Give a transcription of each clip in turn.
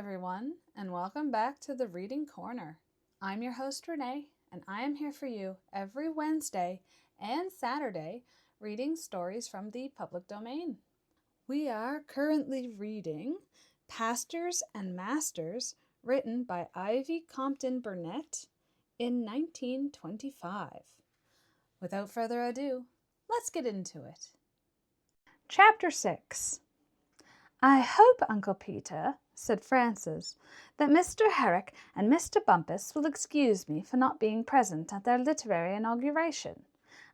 everyone, and welcome back to the Reading Corner. I'm your host, Renee, and I am here for you every Wednesday and Saturday reading stories from the public domain. We are currently reading Pastors and Masters, written by Ivy Compton-Burnett in 1925. Without further ado, let's get into it. Chapter 6. "I hope, Uncle Peter," said Frances, "that Mr. Herrick and Mr. Bumpus will excuse me for not being present at their literary inauguration.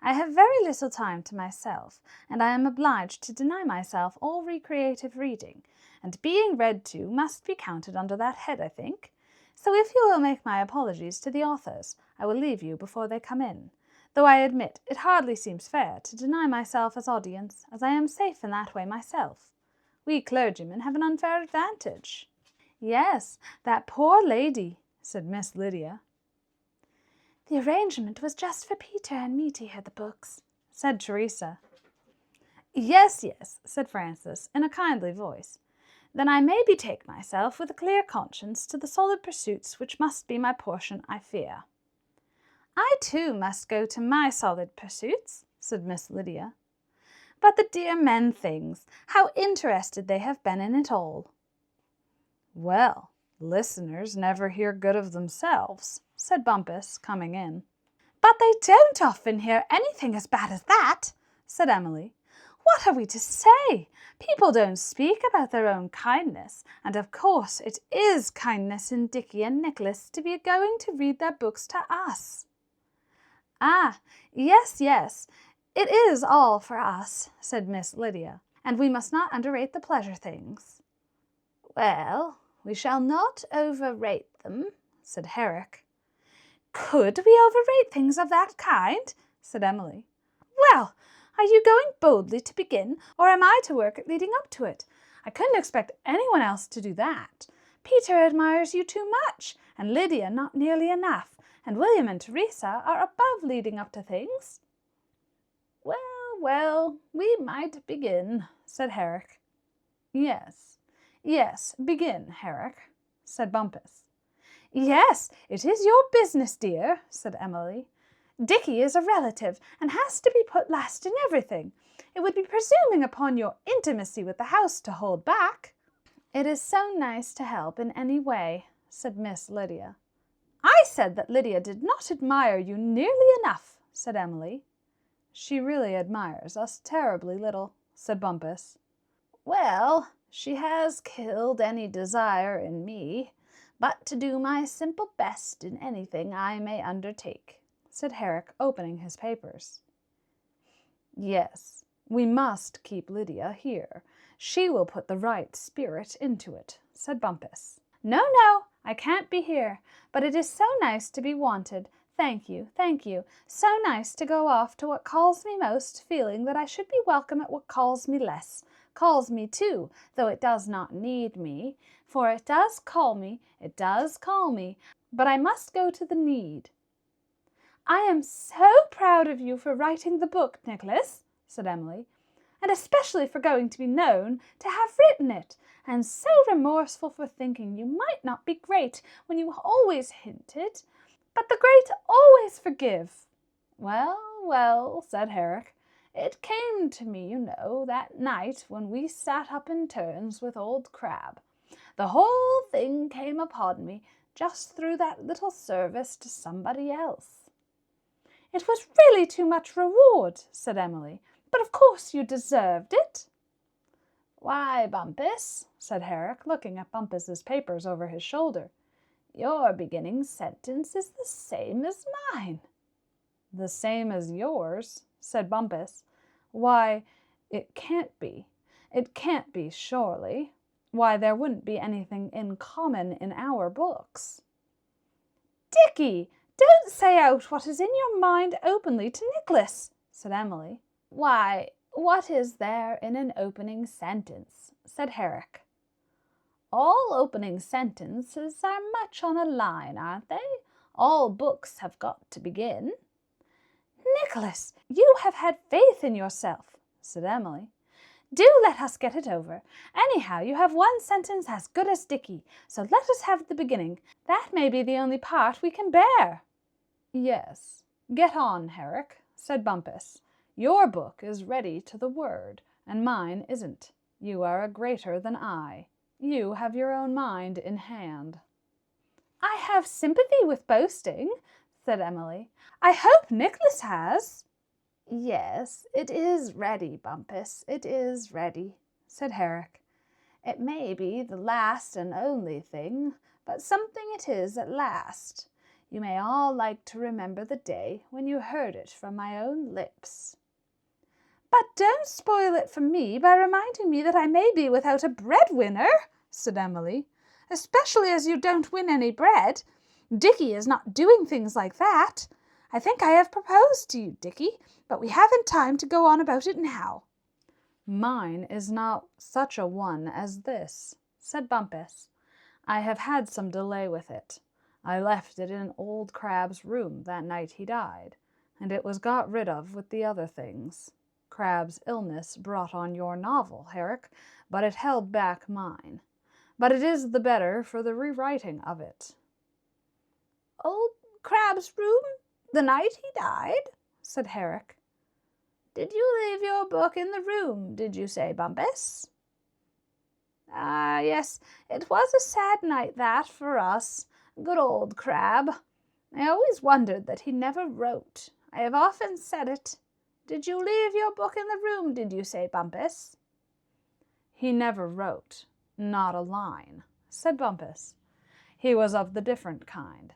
I have very little time to myself, and I am obliged to deny myself all recreative reading, and being read to must be counted under that head, I think. So if you will make my apologies to the authors, I will leave you before they come in, though I admit it hardly seems fair to deny myself as audience, as I am safe in that way myself. We clergymen have an unfair advantage." "Yes, that poor lady," said Miss Lydia. "The arrangement was just for Peter and me to hear the books," said Teresa. Yes, said Frances, in a kindly voice. "Then I may betake myself with a clear conscience to the solid pursuits which must be my portion, I fear." "I too must go to my solid pursuits," said Miss Lydia. "But the dear men things, how interested they have been in it all." "Well, listeners never hear good of themselves," said Bumpus, coming in. "But they don't often hear anything as bad as that," said Emily. "What are we to say? People don't speak about their own kindness, and of course it is kindness in Dickie and Nicholas to be going to read their books to us." "Ah, yes, it is all for us," said Miss Lydia, "and we must not underrate the pleasure things." "Well, we shall not overrate them," said Herrick. "Could we overrate things of that kind?" said Emily. "Well, are you going boldly to begin, or am I to work at leading up to it? I couldn't expect anyone else to do that. Peter admires you too much, and Lydia not nearly enough, and William and Teresa are above leading up to things." Well, we might begin," said Herrick. Yes, begin, Herrick," said Bumpus. "Yes, it is your business, dear," said Emily. "Dickie is a relative, and has to be put last in everything. It would be presuming upon your intimacy with the house to hold back." "It is so nice to help in any way," said Miss Lydia. "I said that Lydia did not admire you nearly enough," said Emily. "She really admires us terribly little," said Bumpus. "Well, she has killed any desire in me, but to do my simple best in anything I may undertake," said Herrick, opening his papers. "Yes, we must keep Lydia here. She will put the right spirit into it," said Bumpus. No, I can't be here, but it is so nice to be wanted. Thank you. So nice to go off to what calls me most, feeling that I should be welcome at what calls me less. Calls me too, though it does not need me, for it does call me, but I must go to the need." "I am so proud of you for writing the book, Nicholas," said Emily, "and especially for going to be known to have written it, and so remorseful for thinking you might not be great when you always hinted. But the great always forgive." Well, said Herrick. "It came to me, you know, that night when we sat up in turns with old Crab. The whole thing came upon me just through that little service to somebody else." "It was really too much reward," said Emily, "but of course you deserved it." "Why, Bumpus," said Herrick, looking at Bumpus's papers over his shoulder, "your beginning sentence is the same as mine." "The same as yours?" said Bumpus. "Why, it can't be, surely. Why, there wouldn't be anything in common in our books." "Dickie, don't say out what is in your mind openly to Nicholas," said Emily. "Why, what is there in an opening sentence?" said Herrick. "All opening sentences are much on a line, aren't they? All books have got to begin." "Nicholas, you have had faith in yourself," said Emily. Do let us get it over. Anyhow, you have one sentence as good as Dicky, so let us have the beginning. That may be the only part we can bear. Yes, get on, Herrick, said Bumpus. Your book is ready to the word, and mine isn't. You are a greater than I. You have your own mind in hand. I have sympathy with boasting, said Emily. I hope Nicholas has. Yes, it is ready, Bumpus, it is ready, said Herrick. It may be the last and only thing, but something it is at last. You may all like to remember the day when you heard it from my own lips. But don't spoil it for me by reminding me that I may be without a breadwinner, said Emily, especially as you don't win any bread. Dicky is not doing things like that. I think I have proposed to you, Dicky, but we haven't time to go on about it now. Mine is not such a one as this, said Bumpus. I have had some delay with it. I left it in old Crab's room that night he died, and it was got rid of with the other things. Crab's illness brought on your novel, Herrick, but it held back mine. But it is the better for the rewriting of it. Old Crab's room? The night he died? Said Herrick. Did you leave your book in the room, did you say, Bumpus? Ah, yes, it was a sad night that for us. Good old Crab. I always wondered that he never wrote. I have often said it. Did you leave your book in the room, did you say, Bumpus? He never wrote, not a line, said Bumpus. He was of the different kind.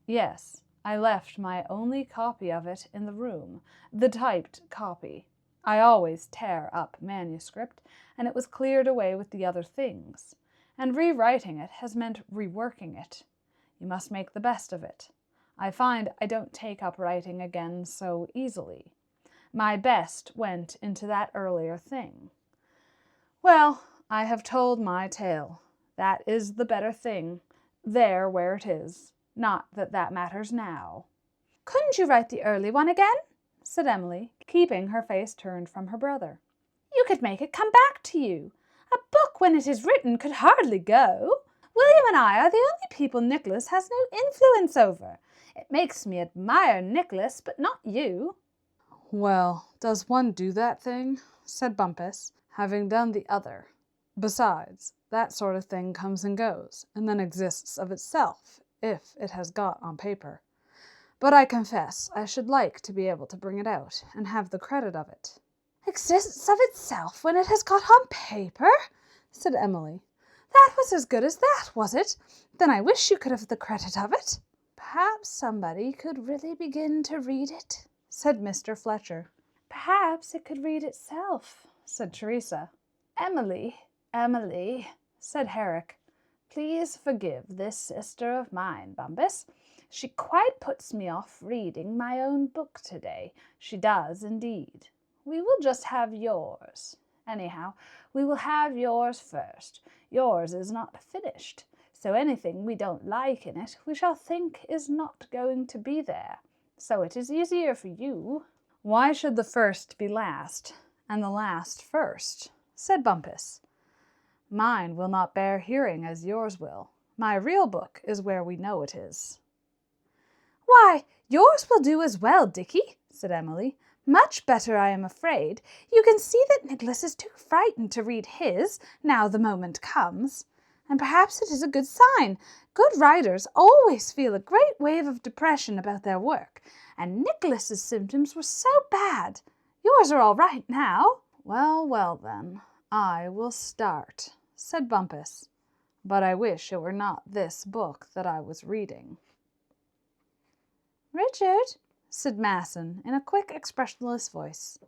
Yes, I left my only copy of it in the room, the typed copy. I always tear up manuscript, and it was cleared away with the other things, and rewriting it has meant reworking it. You must make the best of it. I find I don't take up writing again so easily. My best went into that earlier thing. Well, I have told my tale. That is the better thing, there where it is. Not that that matters now. Couldn't you write the early one again? Said Emily, keeping her face turned from her brother. You could make it come back to you. A book, when it is written, could hardly go. William and I are the only people Nicholas has no influence over. It makes me admire Nicholas, but not you. Well, does one do that thing? Said Bumpus, having done the other. Besides, that sort of thing comes and goes, and then exists of itself, if it has got on paper. But I confess I should like to be able to bring it out, and have the credit of it. Exists of itself when it has got on paper? Said Emily. That was as good as that, was it? Then I wish you could have the credit of it. Perhaps somebody could really begin to read it, said Mr. Fletcher. Perhaps it could read itself, said Teresa. Emily, said Herrick. Please forgive this sister of mine, Bumpus. She quite puts me off reading my own book today. She does, indeed. We will just have yours. Anyhow, we will have yours first. Yours is not finished, so anything we don't like in it we shall think is not going to be there. So it is easier for you. Why should the first be last, and the last first? Said Bumpus. Mine will not bear hearing as yours will. My real book is where we know it is. Why, yours will do as well, Dicky, said Emily. Much better, I am afraid. You can see that Nicholas is too frightened to read his, now the moment comes. And perhaps it is a good sign. Good writers always feel a great wave of depression about their work, and Nicholas's symptoms were so bad. Yours are all right now. Well, then, I will start, said Bumpus. But I wish it were not this book that I was reading. Richard, said Masson in a quick, expressionless voice.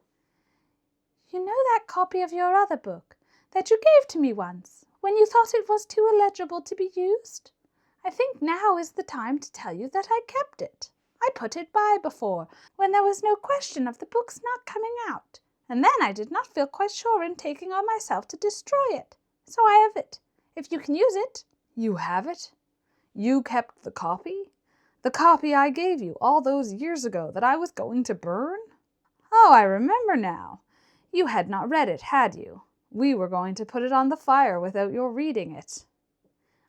You know that copy of your other book that you gave to me once, when you thought it was too illegible to be used? I think now is the time to tell you that I kept it. I put it by before, when there was no question of the book's not coming out, and then I did not feel quite sure in taking on myself to destroy it. So I have it, if you can use it. You have it? You kept the copy? The copy I gave you all those years ago that I was going to burn? Oh, I remember now. You had not read it, had you? We were going to put it on the fire without your reading it."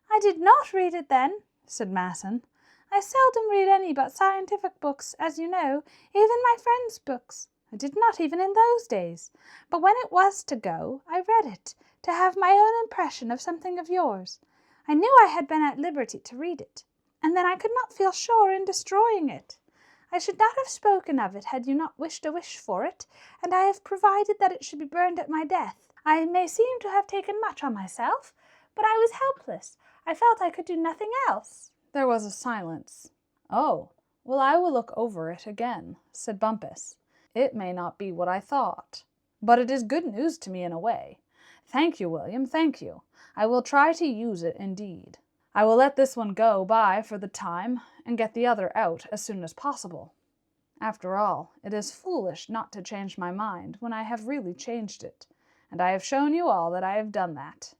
"I did not read it then," said Masson. "I seldom read any but scientific books, as you know, even my friends' books. I did not even in those days. But when it was to go, I read it, to have my own impression of something of yours. I knew I had been at liberty to read it, and then I could not feel sure in destroying it. I should not have spoken of it had you not wished a wish for it, and I have provided that it should be burned at my death. I may seem to have taken much on myself, but I was helpless. I felt I could do nothing else." There was a silence. "Oh, well, I will look over it again," said Bumpus. "It may not be what I thought, but it is good news to me in a way. Thank you, William, thank you. I will try to use it indeed. I will let this one go by for the time, and get the other out as soon as possible. After all, it is foolish not to change my mind when I have really changed it, and I have shown you all that I have done that."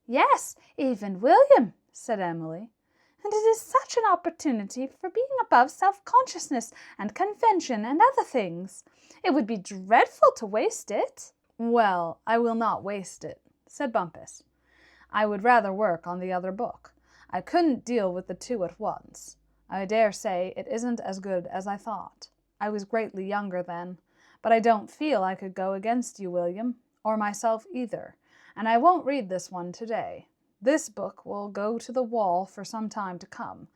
"Yes, even William," said Emily. "And it is such an opportunity for being above self-consciousness and convention and other things. It would be dreadful to waste it." "Well, I will not waste it," said Bumpus. "I would rather work on the other book. I couldn't deal with the two at once. I dare say it isn't as good as I thought. I was greatly younger then, but I don't feel I could go against you, William, or myself either, and I won't read this one today. This book will go to the wall for some time to come.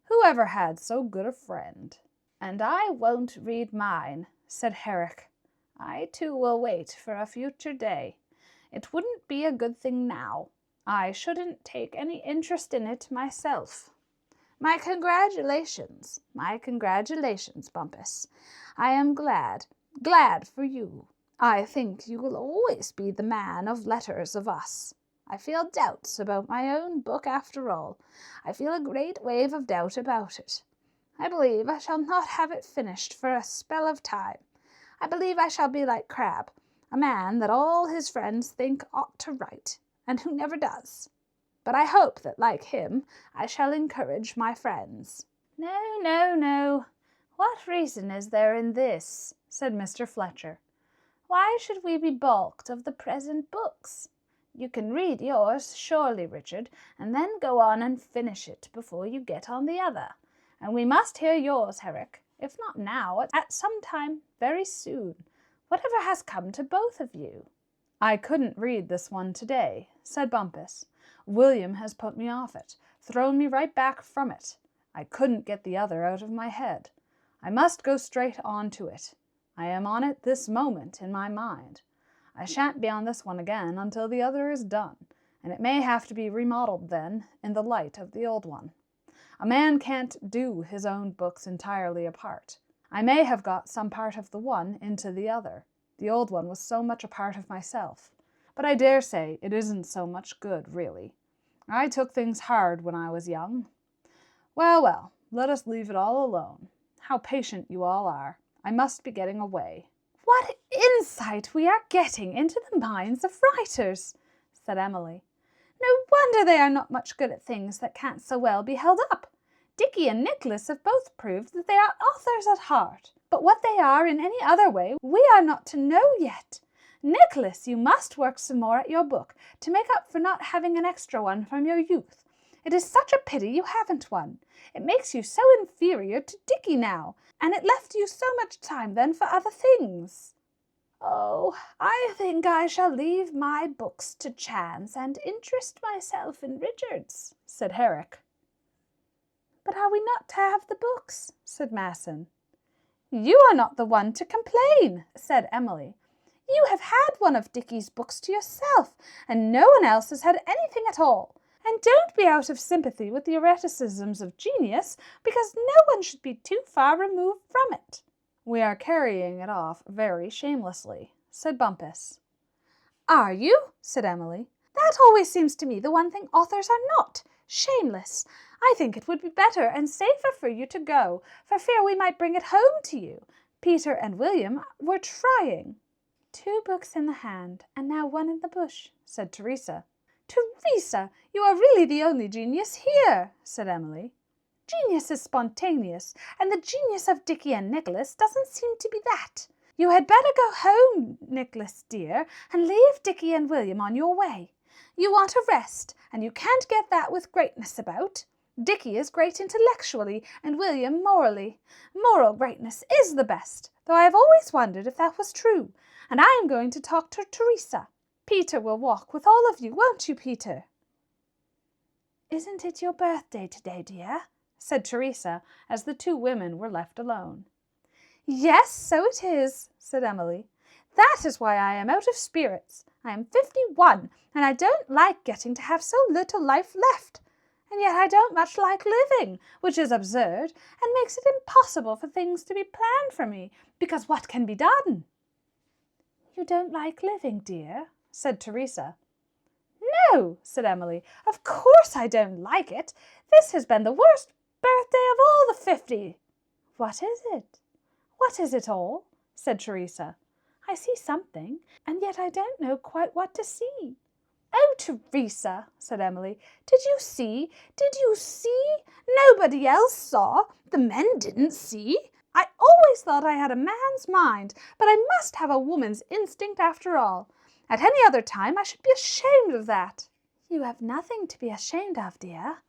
Who ever had so good a friend?" "And I won't read mine," said Herrick. "I too will wait for a future day. It wouldn't be a good thing now. I shouldn't take any interest in it myself." My congratulations, Bumpus. I am glad for you. I think you will always be the man of letters of us. I feel doubts about my own book after all. I feel a great wave of doubt about it. I believe I shall not have it finished for a spell of time. I believe I shall be like Crabbe, a man that all his friends think ought to write, and who never does. But I hope that, like him, I shall encourage my friends." No. What reason is there in this?" said Mr. Fletcher. "Why should we be balked of the present books? You can read yours, surely, Richard, and then go on and finish it before you get on the other. And we must hear yours, Herrick, if not now, at some time very soon. Whatever has come to both of you?" "I couldn't read this one today," said Bumpus. "William has put me off it, thrown me right back from it. I couldn't get the other out of my head. I must go straight on to it. I am on it this moment in my mind. I shan't be on this one again until the other is done, and it may have to be remodeled then in the light of the old one. A man can't do his own books entirely apart. I may have got some part of the one into the other. The old one was so much a part of myself. But I dare say it isn't so much good, really. I took things hard when I was young. Well, let us leave it all alone. How patient you all are. I must be getting away." "What insight we are getting into the minds of writers," said Emily. "No wonder they are not much good at things that can't so well be held up. Dickie and Nicholas have both proved that they are authors at heart, but what they are in any other way we are not to know yet. Nicholas, you must work some more at your book, to make up for not having an extra one from your youth. It is such a pity you haven't one. It makes you so inferior to Dickie now, and it left you so much time then for other things." "Oh, I think I shall leave my books to chance, and interest myself in Richard's," said Herrick. "But are we not to have the books?" said Masson. "You are not the one to complain," said Emily. "You have had one of Dickie's books to yourself, and no one else has had anything at all. And don't be out of sympathy with the erraticisms of genius, because no one should be too far removed from it." "We are carrying it off very shamelessly," said Bumpus. "Are you?" said Emily. "That always seems to me the one thing authors are not, shameless. I think it would be better and safer for you to go, for fear we might bring it home to you. Peter and William were trying." "2 books in the hand, and now 1 in the bush," said Teresa. "Teresa, you are really the only genius here," said Emily. "Genius is spontaneous, and the genius of Dickie and Nicholas doesn't seem to be that. You had better go home, Nicholas dear, and leave Dickie and William on your way. You want a rest, and you can't get that with greatness about. Dickie is great intellectually, and William morally. Moral greatness is the best, though I have always wondered if that was true, and I am going to talk to Teresa. Peter will walk with all of you, won't you, Peter?" "Isn't it your birthday today, dear?" said Teresa, as the two women were left alone. "Yes, so it is," said Emily. "That is why I am out of spirits. I am 51, and I don't like getting to have so little life left. And yet I don't much like living, which is absurd, and makes it impossible for things to be planned for me, because what can be done?" "You don't like living, dear?" said Teresa. "No," said Emily, "of course I don't like it. This has been the worst birthday of all the 50. "What is it? What is it all?" said Teresa. "I see something, and yet I don't know quite what to see." "Oh, Teresa," said Emily, "did you see? Did you see? Nobody else saw. The men didn't see. I always thought I had a man's mind, but I must have a woman's instinct after all. At any other time I should be ashamed of that." "You have nothing to be ashamed of, dear."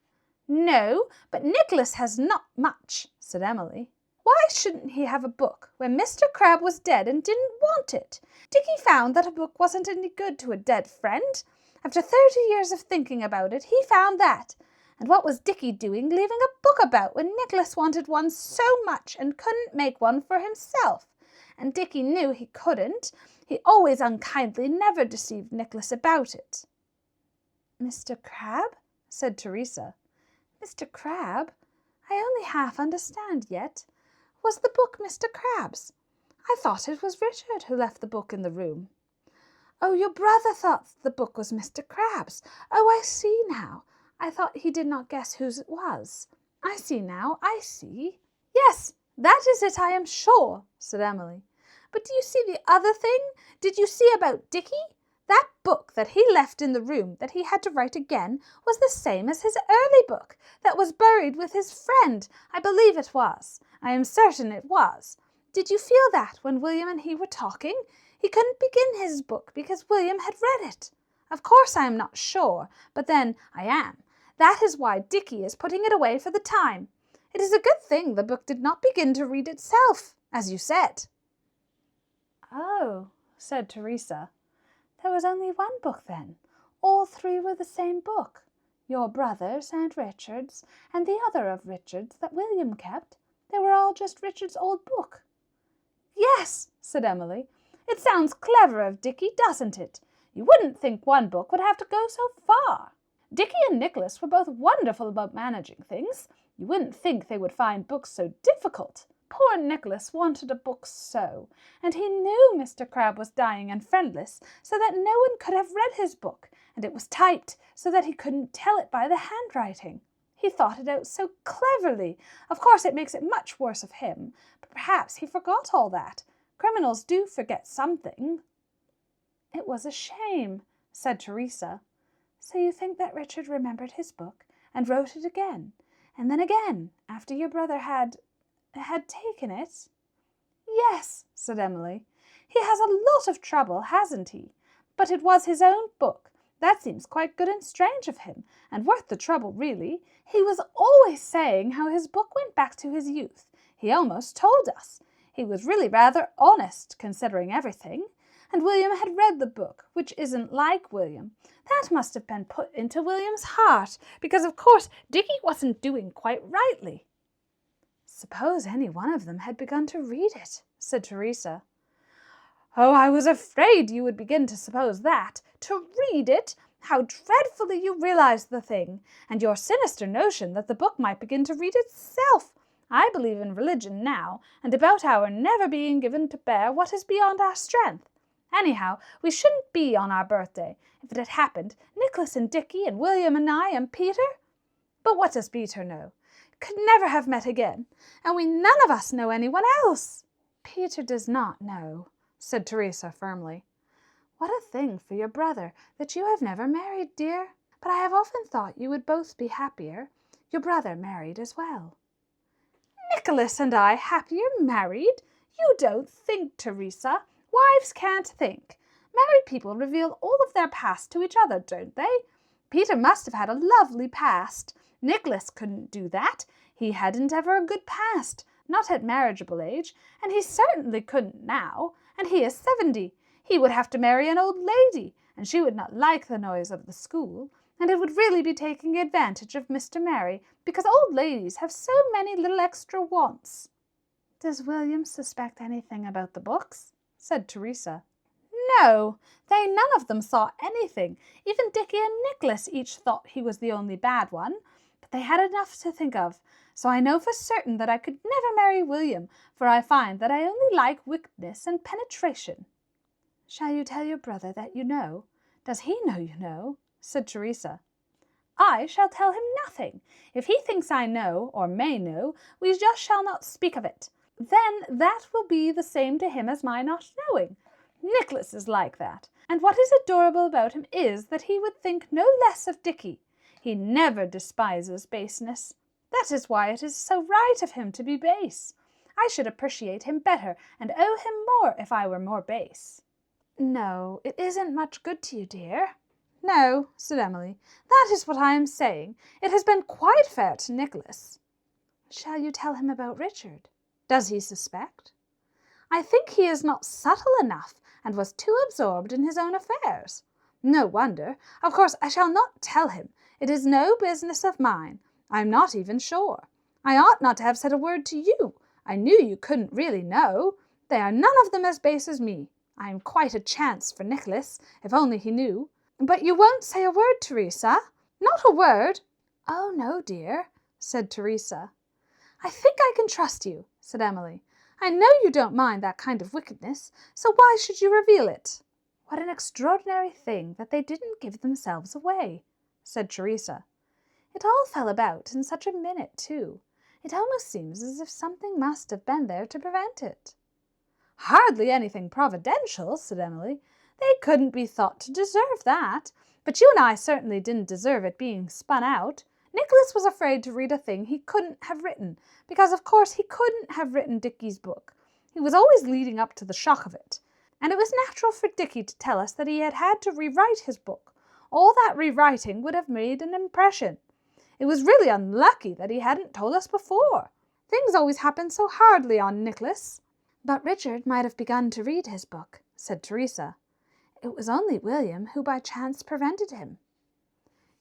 "No, but Nicholas has not much," said Emily. "Why shouldn't he have a book when Mr. Crabbe was dead and didn't want it? Dickie found that a book wasn't any good to a dead friend. After 30 years of thinking about it, he found that. And what was Dickie doing leaving a book about when Nicholas wanted one so much and couldn't make one for himself? And Dickie knew he couldn't. He always unkindly never deceived Nicholas about it." "Mr. Crabbe?" said Teresa. "Mr. Crabbe? I only half understand yet. Was the book Mr. Crabbe's? I thought it was Richard who left the book in the room." "Oh, your brother thought the book was Mr. Crabbe's. Oh, I see now. I thought he did not guess whose it was. I see now, I see." "Yes, that is it, I am sure," said Emily. "But do you see the other thing? Did you see about Dickie? That book that he left in the room that he had to write again was the same as his early book that was buried with his friend. I believe it was. I am certain it was. Did you feel that when William and he were talking? He couldn't begin his book because William had read it. Of course I am not sure, but then I am. That is why Dickie is putting it away for the time. It is a good thing the book did not begin to read itself, as you said." "Oh," said Teresa. "There was only one book then. All three were the same book. Your brother's and Richard's, and the other of Richard's that William kept. They were all just Richard's old book." "Yes," said Emily. "It sounds clever of Dickie, doesn't it? You wouldn't think one book would have to go so far. Dickie and Nicholas were both wonderful about managing things. You wouldn't think they would find books so difficult. Poor Nicholas wanted a book so, and he knew Mr. Crabbe was dying and friendless, so that no one could have read his book, and it was typed so that he couldn't tell it by the handwriting. He thought it out so cleverly. Of course it makes it much worse of him, but perhaps he forgot all that. Criminals do forget something." "It was a shame," said Teresa. "So you think that Richard remembered his book and wrote it again, and then again, after your brother had taken it?" "Yes," said Emily. "He has a lot of trouble, hasn't he? But it was his own book. That seems quite good and strange of him, and worth the trouble, really. He was always saying how his book went back to his youth. He almost told us. He was really rather honest, considering everything. And William had read the book, which isn't like William. That must have been put into William's heart, because of course Dickie wasn't doing quite rightly." "Suppose any one of them had begun to read it," said Teresa. "Oh, I was afraid you would begin to suppose that. To read it? How dreadfully you realize the thing, and your sinister notion that the book might begin to read itself. I believe in religion now, and about our never being given to bear what is beyond our strength. Anyhow, we shouldn't be on our birthday. If it had happened, Nicholas and Dickie and William and I and Peter. But what does Peter know? Could never have met again, and we none of us know anyone else." "Peter does not know," said Teresa firmly. "What a thing for your brother that you have never married, dear. But I have often thought you would both be happier, your brother married as well." "Nicholas and I happier married? You don't think, Teresa. Wives can't think. Married people reveal all of their past to each other, don't they? Peter must have had a lovely past. Nicholas couldn't do that. He hadn't ever a good past, not at marriageable age, and he certainly couldn't now, and he is 70. He would have to marry an old lady, and she would not like the noise of the school, and it would really be taking advantage of Mr. Merry, because old ladies have so many little extra wants. Does William suspect anything about the books? Said Teresa. No, they none of them saw anything. Even Dickie and Nicholas each thought he was the only bad one, but they had enough to think of. So I know for certain that I could never marry William, for I find that I only like wickedness and penetration. Shall you tell your brother that you know? Does he know you know? Said Teresa. I shall tell him nothing. If he thinks I know, or may know, we just shall not speak of it. Then that will be the same to him as my not knowing. Nicholas is like that, and what is adorable about him is that he would think no less of Dickie. He never despises baseness. That is why it is so right of him to be base. I should appreciate him better and owe him more if I were more base. No, it isn't much good to you, dear. No, said Emily, that is what I am saying. It has been quite fair to Nicholas. Shall you tell him about Richard? Does he suspect? I think he is not subtle enough, and was too absorbed in his own affairs. No wonder. Of course I shall not tell him. It is no business of mine. I am not even sure. I ought not to have said a word to you. I knew you couldn't really know. They are none of them as base as me. I am quite a chance for Nicholas, if only he knew. But you won't say a word, Teresa? Not a word? Oh, no, dear, said Teresa. I think I can trust you, said Emily. I know you don't mind that kind of wickedness, so why should you reveal it? What an extraordinary thing that they didn't give themselves away, said Teresa. It all fell about in such a minute, too. It almost seems as if something must have been there to prevent it. Hardly anything providential, said Emily. They couldn't be thought to deserve that. But you and I certainly didn't deserve it being spun out. Nicholas was afraid to read a thing he couldn't have written, because of course he couldn't have written Dickie's book. He was always leading up to the shock of it. And it was natural for Dickie to tell us that he had had to rewrite his book. All that rewriting would have made an impression. It was really unlucky that he hadn't told us before. Things always happen so hardly on Nicholas. But Richard might have begun to read his book, said Teresa. It was only William who by chance prevented him.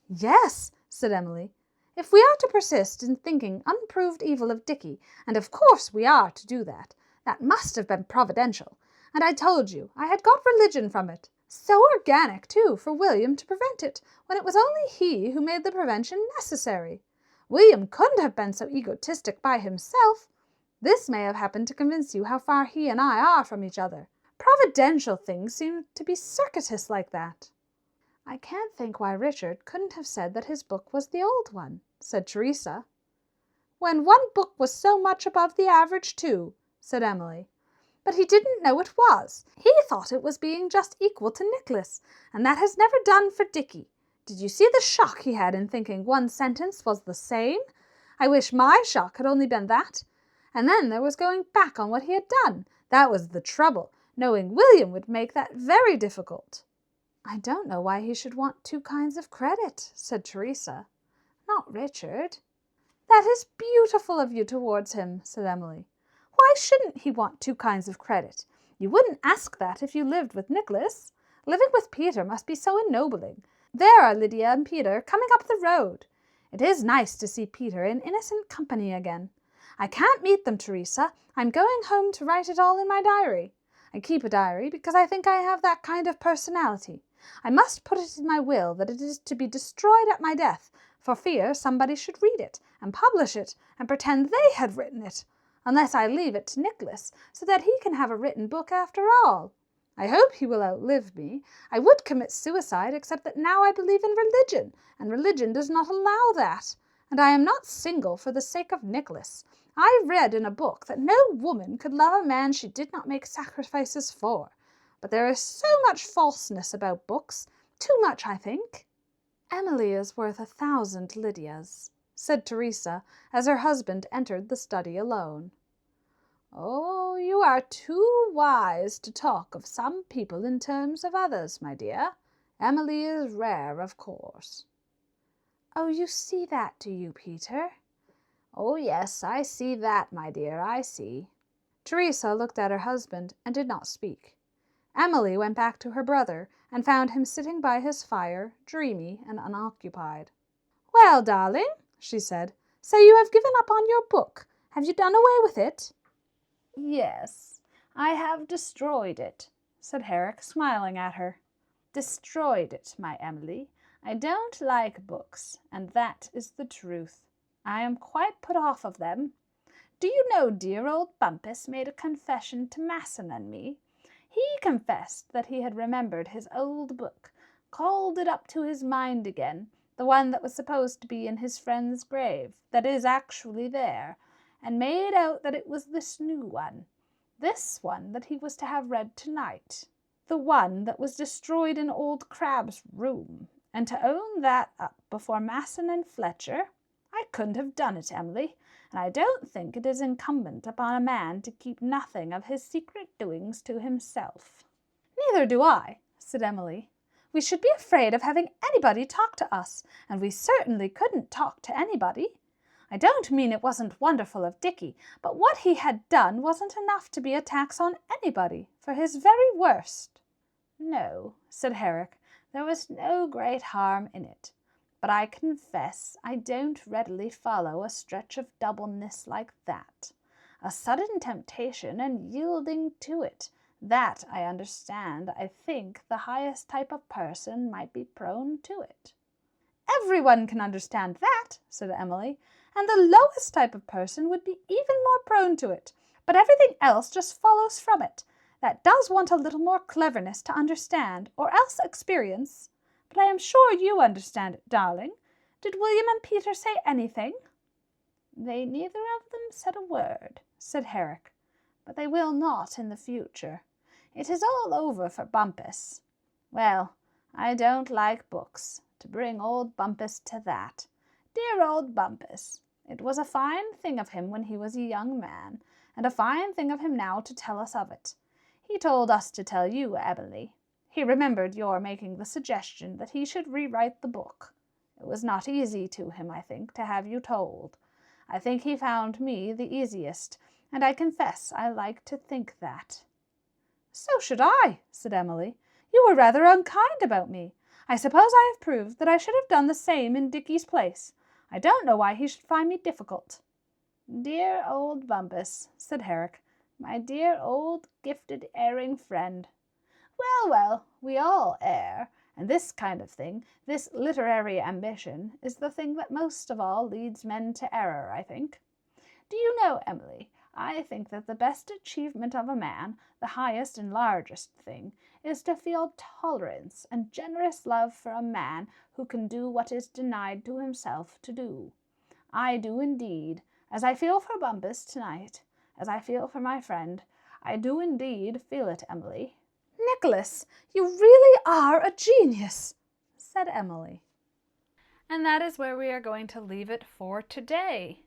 Yes, said Emily. If we are to persist in thinking unproved evil of Dickie, and of course we are to do that, that must have been providential. And I told you I had got religion from it. So organic, too, for William to prevent it, when it was only he who made the prevention necessary. William couldn't have been so egotistic by himself. This may have happened to convince you how far he and I are from each other. Providential things seem to be circuitous like that. I can't think why Richard couldn't have said that his book was the old one, said Teresa. When one book was so much above the average, too, said Emily. But he didn't know it was. He thought it was being just equal to Nicholas, and that has never done for Dickie. Did you see the shock he had in thinking one sentence was the same? I wish my shock had only been that. And then there was going back on what he had done. That was the trouble. Knowing William would make that very difficult. I don't know why he should want two kinds of credit, said Teresa. Not Richard. That is beautiful of you towards him, said Emily. Why shouldn't he want two kinds of credit? You wouldn't ask that if you lived with Nicholas. Living with Peter must be so ennobling. There are Lydia and Peter coming up the road. It is nice to see Peter in innocent company again. I can't meet them, Teresa. I'm going home to write it all in my diary. I keep a diary because I think I have that kind of personality. I must put it in my will that it is to be destroyed at my death, for fear somebody should read it, and publish it, and pretend they had written it, unless I leave it to Nicholas, so that he can have a written book after all. I hope he will outlive me. I would commit suicide, except that now I believe in religion, and religion does not allow that. And I am not single for the sake of Nicholas. I read in a book that no woman could love a man she did not make sacrifices for. But there is so much falseness about books, too much, I think. Emily is worth 1,000 Lydias, said Teresa, as her husband entered the study alone. Oh, you are too wise to talk of some people in terms of others, my dear. Emily is rare, of course." "Oh, you see that, do you, Peter?" "Oh, yes, I see that, my dear, I see." Teresa looked at her husband and did not speak. Emily went back to her brother and found him sitting by his fire, dreamy and unoccupied. "Well, darling," she said, "so you have given up on your book. Have you done away with it?" "Yes, I have destroyed it," said Herrick, smiling at her. "Destroyed it, my Emily. I don't like books, and that is the truth. I am quite put off of them. Do you know dear old Bumpus made a confession to Masson and me? He confessed that he had remembered his old book, called it up to his mind again, the one that was supposed to be in his friend's grave, that is actually there, and made out that it was this new one, this one that he was to have read tonight, the one that was destroyed in old Crabbe's room, and to own that up before Masson and Fletcher. I couldn't have done it, Emily, and I don't think it is incumbent upon a man to keep nothing of his secret doings to himself." "Neither do I," said Emily. "We should be afraid of having anybody talk to us, and we certainly couldn't talk to anybody. I don't mean it wasn't wonderful of Dickie, but what he had done wasn't enough to be a tax on anybody, for his very worst." "No," said Herrick, "there was no great harm in it. But I confess I don't readily follow a stretch of doubleness like that. A sudden temptation and yielding to it, that I understand. I think the highest type of person might be prone to it." "Everyone can understand that," said Emily, "and the lowest type of person would be even more prone to it. But everything else just follows from it. That does want a little more cleverness to understand, or else experience. But I am sure you understand it, darling. Did William and Peter say anything?" "They neither of them said a word," said Herrick, "but they will not in the future. It is all over for Bumpus. Well, I don't like books, to bring old Bumpus to that. Dear old Bumpus! It was a fine thing of him when he was a young man, and a fine thing of him now to tell us of it. He told us to tell you, Emily. He remembered your making the suggestion that he should rewrite the book. It was not easy to him, I think, to have you told. I think he found me the easiest, and I confess I like to think that." "So should I," said Emily. "You were rather unkind about me. I suppose I have proved that I should have done the same in Dickie's place. I don't know why he should find me difficult." "Dear old Bumpus," said Herrick. "My dear old gifted erring friend. Well, well, we all err, and this kind of thing, this literary ambition, is the thing that most of all leads men to error, I think. Do you know, Emily, I think that the best achievement of a man, the highest and largest thing, is to feel tolerance and generous love for a man who can do what is denied to himself to do. I do indeed, as I feel for Bumpus tonight, as I feel for my friend. I do indeed feel it, Emily." "Nicholas, you really are a genius," said Emily. And that is where we are going to leave it for today.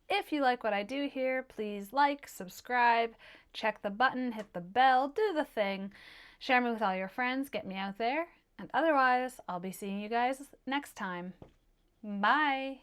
If you like what I do here, please like, subscribe, check the button, hit the bell, do the thing. Share me with all your friends, get me out there. And otherwise, I'll be seeing you guys next time. Bye!